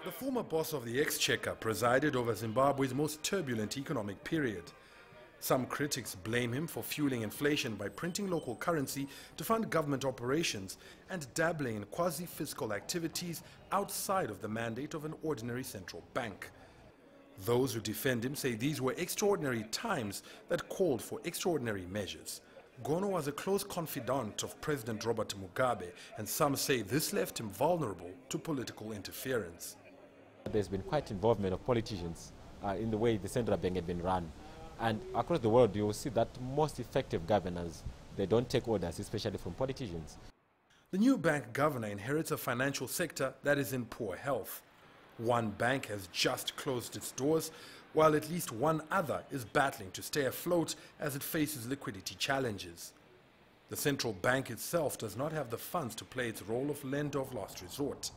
The former boss of the Exchequer presided over Zimbabwe's most turbulent economic period. Some critics blame him for fueling inflation by printing local currency to fund government operations and dabbling in quasi-fiscal activities outside of the mandate of an ordinary central bank. Those who defend him say these were extraordinary times that called for extraordinary measures. Gono was a close confidant of President Robert Mugabe, and some say this left him vulnerable to political interference. There's been quite involvement of politicians in the way the central bank had been run. And across the world, you will see that most effective governors, they don't take orders, especially from politicians. The new bank governor inherits a financial sector that is in poor health. One bank has just closed its doors, while at least one other is battling to stay afloat as it faces liquidity challenges. The central bank itself does not have the funds to play its role of lender of last resort.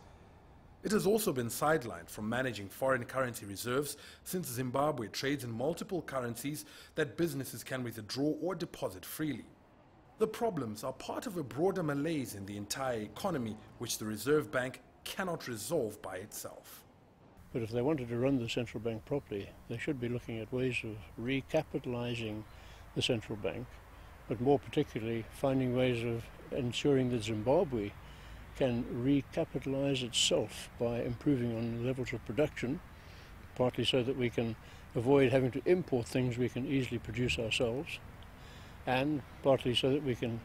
It has also been sidelined from managing foreign currency reserves since Zimbabwe trades in multiple currencies that businesses can withdraw or deposit freely. The problems are part of a broader malaise in the entire economy, which the Reserve Bank cannot resolve by itself. But if they wanted to run the central bank properly, they should be looking at ways of recapitalizing the central bank, but more particularly finding ways of ensuring that Zimbabwe can recapitalize itself by improving on levels of production, partly so that we can avoid having to import things we can easily produce ourselves, and partly so that we can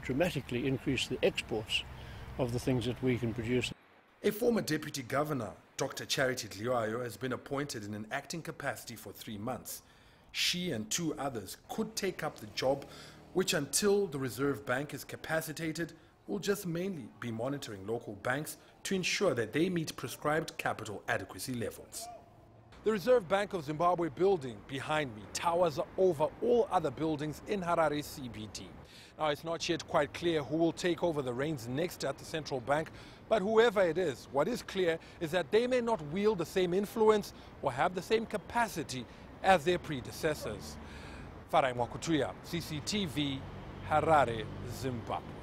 dramatically increase the exports of the things that we can produce. A former deputy governor, Dr. Charity Dliwayo, has been appointed in an acting capacity for 3 months. She and 2 others could take up the job, which until the Reserve Bank is capacitated, will just mainly be monitoring local banks to ensure that they meet prescribed capital adequacy levels. The Reserve Bank of Zimbabwe building behind me towers over all other buildings in Harare CBD. Now, it's not yet quite clear who will take over the reins next at the central bank, but whoever it is, what is clear is that they may not wield the same influence or have the same capacity as their predecessors. Farai Mwakutuya, CCTV, Harare, Zimbabwe.